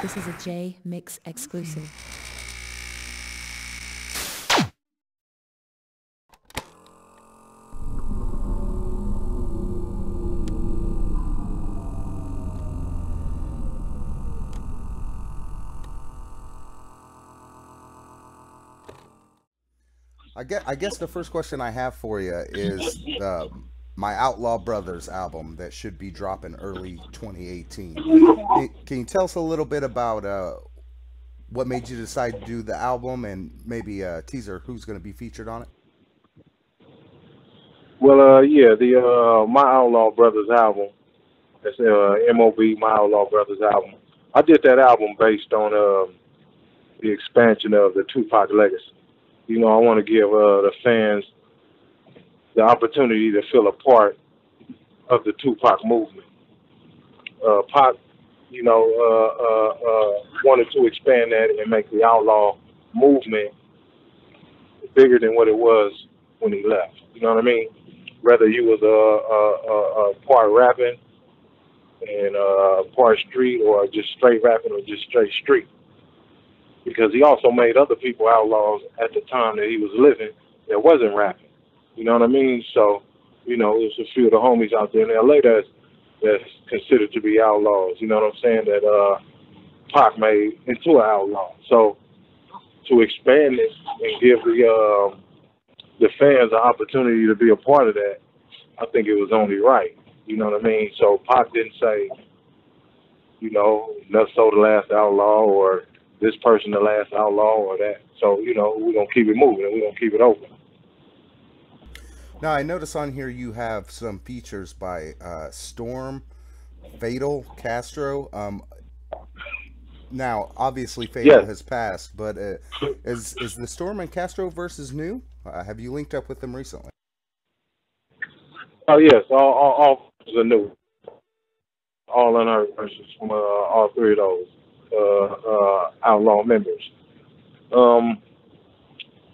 This is a Jmix exclusive. I guess the first question I have for you is my Outlaw Brothers album that should be dropping early 2018. Can you tell us a little bit about what made you decide to do the album and maybe a teaser who's going to be featured on it? Well, yeah, the My Outlaw Brothers album. That's MOB My Outlaw Brothers album. I did that album based on the expansion of the Tupac legacy. You know, I want to give the fans the opportunity to feel a part of the Tupac movement. Pac, wanted to expand that and make the outlaw movement bigger than what it was when he left. You know what I mean? Whether you was a part rapping and part street, or just straight rapping, or just straight street. Because he also made other people outlaws at the time that he was living that wasn't rapping. You know what I mean? So, there's a few of the homies out there in LA that's considered to be outlaws. You know what I'm saying? That Pac made into an outlaw. So to expand it and give the fans an opportunity to be a part of that, I think it was only right. You know what I mean? So Pac didn't say, Nutt-So the last outlaw, or this person the last outlaw, or that. So, we're going to keep it moving and we're going to keep it open. Now, I notice on here you have some features by Storm, Fatal, Castro. Now, obviously, Fatal has passed, but is the Storm and Castro versus new? Have you linked up with them recently? Oh, yes. All are new. All unheard verses from all three of those outlaw members.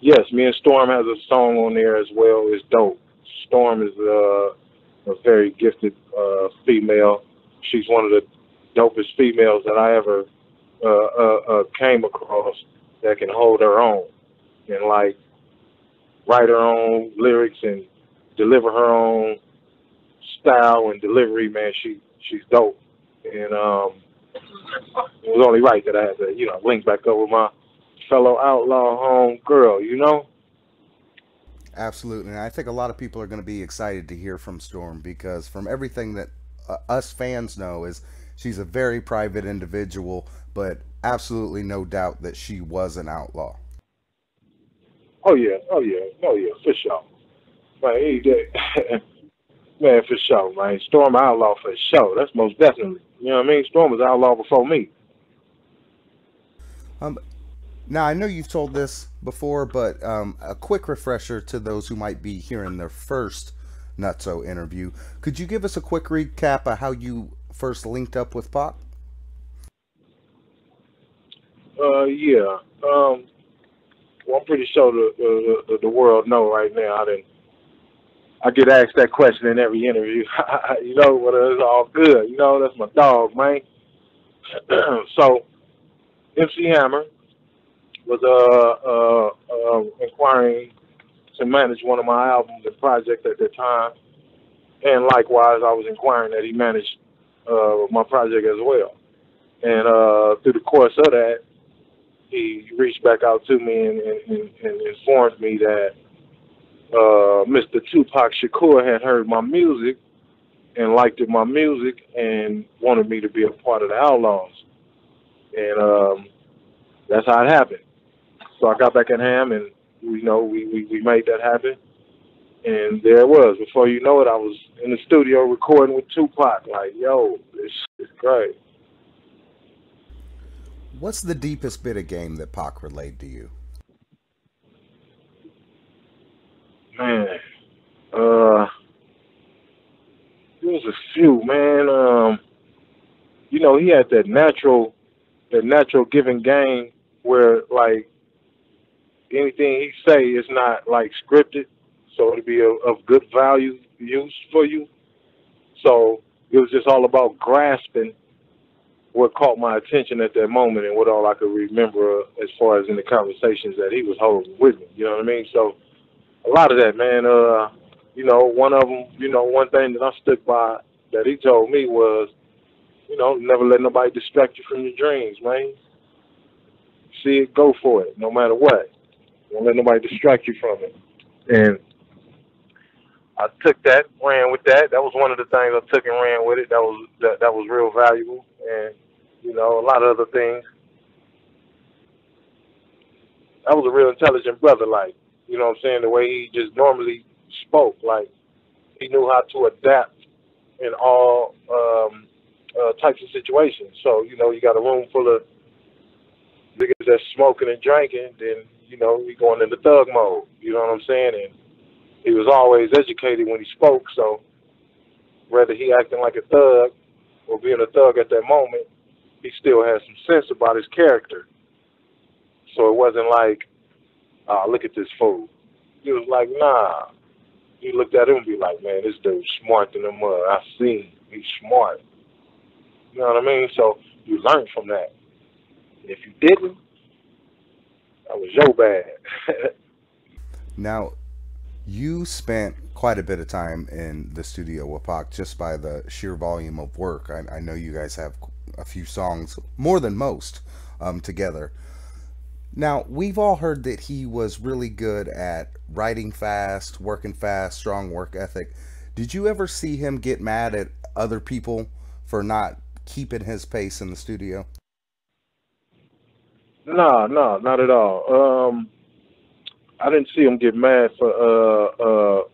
Yes, me and Storm has a song on there as well. It's dope. Storm is a very gifted female. She's one of the dopest females that I ever came across that can hold her own and write her own lyrics and deliver her own style and delivery. Man, she's dope. And it was only right that I had to link back up with my fellow outlaw home girl. Absolutely, and I think a lot of people are going to be excited to hear from Storm, because from everything that us fans know is she's a very private individual, but absolutely no doubt that she was an outlaw. Oh yeah, for sure. Man, he did. Man, for sure, man. Storm outlaw for sure. That's most definitely. You know what I mean? Storm was outlaw before me. Now, I know you've told this before, but a quick refresher to those who might be hearing their first Nutt-So interview. Could you give us a quick recap of how you first linked up with Pac? Yeah. Well, I'm pretty sure the world know right now. I get asked that question in every interview. But it's all good. That's my dog, man. So, MC Hammer was inquiring to manage one of my albums and projects at the time, and likewise, I was inquiring that he managed my project as well. And through the course of that, he reached back out to me and informed me that Mr. Tupac Shakur had heard my music and liked my music and wanted me to be a part of the Outlawz. And that's how it happened. So I got back at him, and we made that happen. And there it was. Before you know it, I was in the studio recording with Tupac. This is great. What's the deepest bit of game that Pac relayed to you? Man, there was a few, man. He had that natural giving game where anything he say is not scripted, so it'll be of good value use for you. So it was just all about grasping what caught my attention at that moment and what all I could remember as far as in the conversations that he was holding with me. You know what I mean? So a lot of that, man. One of them, one thing that I stuck by that he told me was, never let nobody distract you from your dreams, man. See it, go for it, no matter what. Don't let nobody distract you from it. And I took that, ran with that. That was one of the things I took and ran with it. That was real valuable. And a lot of other things. I was a real intelligent brother, like, what I'm saying, the way he just normally spoke, like, he knew how to adapt in all types of situations. So, you got a room full of niggas that's smoking and drinking, then, we going into thug mode, you know what I'm saying? And he was always educated when he spoke, so whether he acting like a thug or being a thug at that moment, he still had some sense about his character. So it wasn't like, look at this fool. He was like, nah. You looked at him and be like, man, this dude's smart than the mud. I seen he's smart. You know what I mean? So you learn from that. If you didn't, that was your bad. Now, you spent quite a bit of time in the studio with Pac just by the sheer volume of work. I know you guys have a few songs, more than most, together. Now, we've all heard that he was really good at writing fast, working fast, strong work ethic. Did you ever see him get mad at other people for not keeping his pace in the studio? No, not at all. I didn't see him get mad for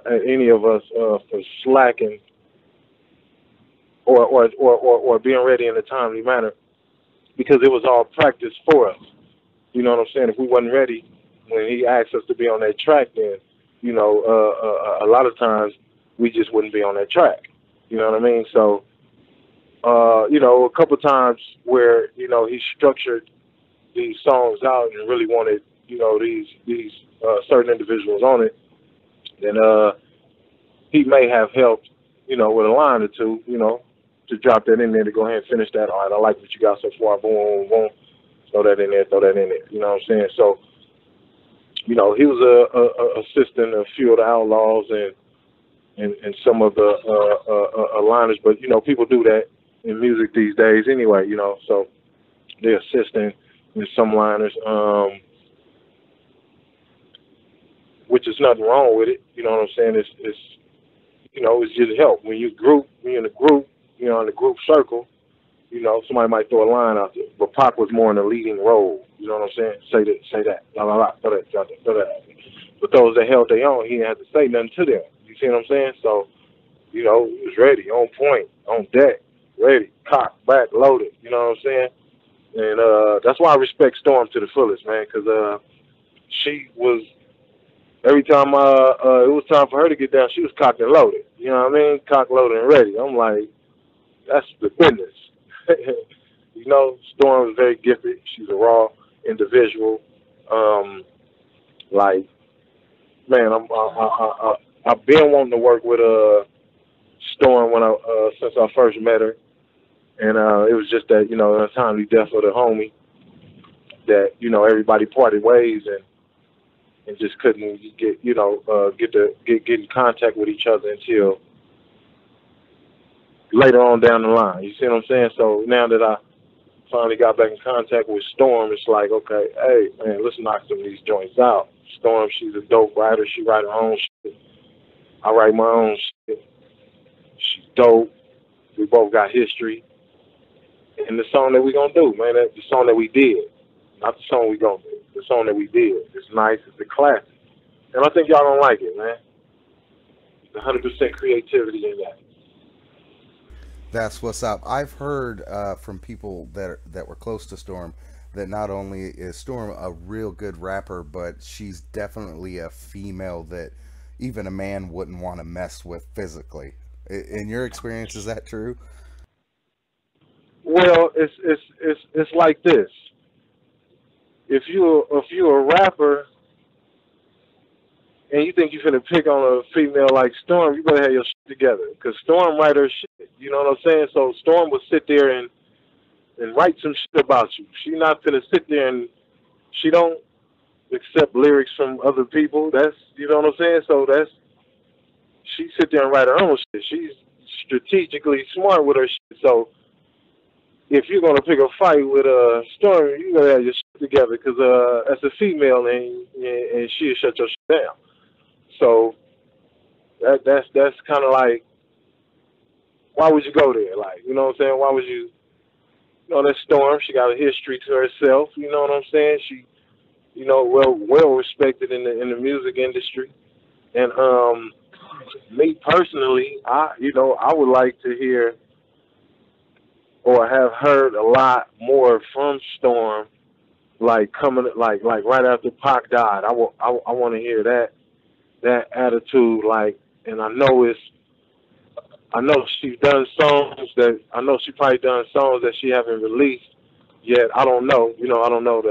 any of us for slacking or being ready in a timely manner, because it was all practice for us. You know what I'm saying? If we wasn't ready when he asked us to be on that track, then a lot of times we just wouldn't be on that track. You know what I mean? So a couple times where he structured these songs out and really wanted these certain individuals on it, then he may have helped with a line or two, to drop that in there to go ahead and finish that. All right, I like what you got so far. Boom, boom, boom. Throw that in there. Throw that in there. You know what I'm saying? So he was a assistant a few of the Outlawz and some of the liners, but people do that in music these days anyway. So they're assisting in some liners, which is nothing wrong with it. You know what I'm saying? It's just help when you're in a group, in the group circle. Somebody might throw a line out there, but Pac was more in a leading role. You know what I'm saying? Say that, blah, blah, blah, throw that. But those that held their own, he didn't have to say nothing to them. You see what I'm saying? So, he was ready, on point, on deck, ready, cocked, back, loaded. You know what I'm saying? And that's why I respect Storm to the fullest, man, because she was, every time it was time for her to get down, she was cocked and loaded. You know what I mean? Cocked, loaded, and ready. I'm like, that's the business. Storm is very gifted. She's a raw individual. Like, man, I've been wanting to work with Storm since I first met her, and it was just that a timely death of the homie that everybody parted ways and just couldn't get in contact with each other until later on down the line. You see what I'm saying? So now that I finally got back in contact with Storm, it's like, okay, hey, man, let's knock some of these joints out. Storm, she's a dope writer. She write her own shit. I write my own shit. She's dope. We both got history. And the song that we gonna do, man, the song that we did, not the song we gonna do, the song that we did. It's nice. It's a classic. And I think y'all don't like it, man. It's 100% creativity in that. That's what's up. I've heard from people that were close to Storm that not only is Storm a real good rapper, but she's definitely a female that even a man wouldn't want to mess with physically. In your experience, is that true? Well, it's like this. If you're a rapper and you think you're finna pick on a female like Storm, you better have your together. Because Storm write her shit. You know what I'm saying? So Storm would sit there and write some shit about you. She not gonna sit there and she don't accept lyrics from other people. That's, you know what I'm saying? So she sit there and write her own shit. She's strategically smart with her shit. So if you're gonna pick a fight with Storm, you gotta have your shit together because as a female and she'll shut your shit down. So that's kind of like, why would you go there? Like, you know what I'm saying? Why would you? You know, that Storm, she got a history to herself. You know what I'm saying? She, you know, well respected in the music industry. And me personally, I would like to hear or have heard a lot more from Storm, like coming like right after Pac died. I want to hear that attitude, like, and I know she's done songs that she probably done songs that she haven't released yet. I don't know, I don't know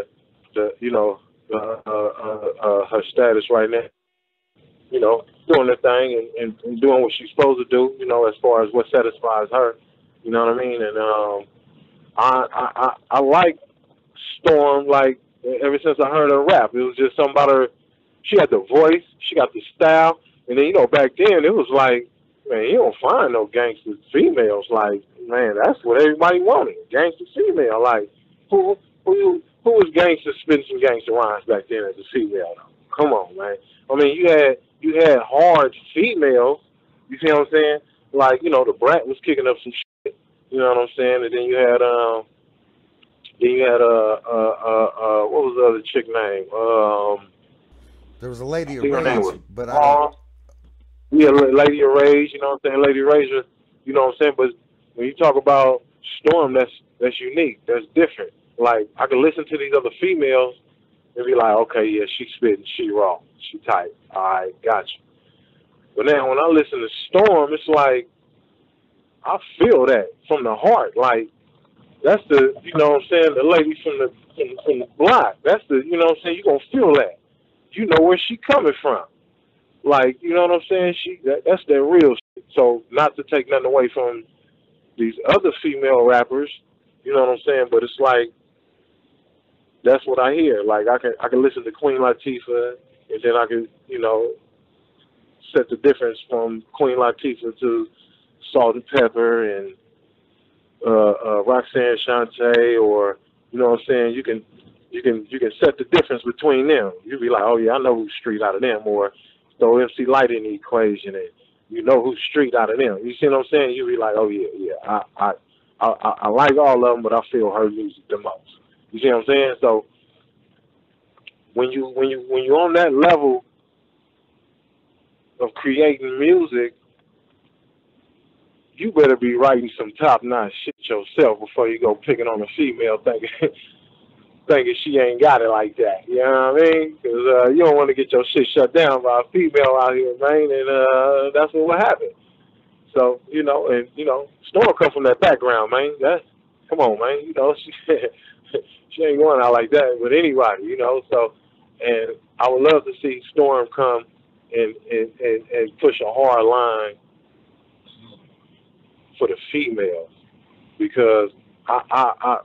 her status right now. Doing the thing and doing what she's supposed to do, as far as what satisfies her. You know what I mean? And I like Storm, like, ever since I heard her rap. It was just something about her. She had the voice, she got the style, and then, back then it was like, man, you don't find no gangster females. Like, man, that's what everybody wanted, gangster female. Like, who was gangster spitting some gangster rhymes back then as a female? Come on, man. I mean, you had hard females. You see what I'm saying? Like, the Brat was kicking up some shit. You know what I'm saying? And then you had what was the other chick name? There was a Lady of Rage, but yeah, Lady of Rage. You know what I'm saying? Lady of Rage. You know what I'm saying? But when you talk about Storm, that's unique. That's different. Like, I can listen to these other females and be like, okay, yeah, she spitting, she raw, she tight. All right, got you. But now when I listen to Storm, it's like, I feel that from the heart. Like, that's the, you know what I'm saying, the lady from the block. That's the, you know what I'm saying, you're going to feel that. You know where she coming from. Like, you know what I'm saying? That's their real shit. So, not to take nothing away from these other female rappers, you know what I'm saying? But it's like, that's what I hear. Like, I can listen to Queen Latifah, and then I can, set the difference from Queen Latifah to Salt and Pepper and Roxanne Shante, or, you know what I'm saying? You can set the difference between them. You be like, oh yeah, I know who's street out of them, or throw MC Light in the equation, and you know who's street out of them. You see what I'm saying? You be like, oh yeah, I like all of them, but I feel her music the most. You see what I'm saying? So when you on that level of creating music, you better be writing some top-notch shit yourself before you go picking on a female thinking she ain't got it like that. You know what I mean? Because you don't want to get your shit shut down by a female out here, man, and that's what happened. So, Storm come from that background, man. Come on, man. She ain't going out like that with anybody, So, and I would love to see Storm come and push a hard line for the females, because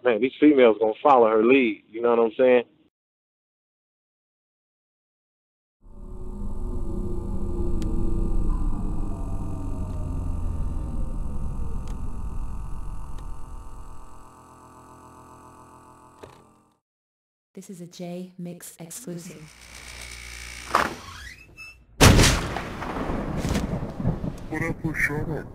man, these females gonna follow her lead. You know what I'm saying? This is a Jmix exclusive. What up, shut up?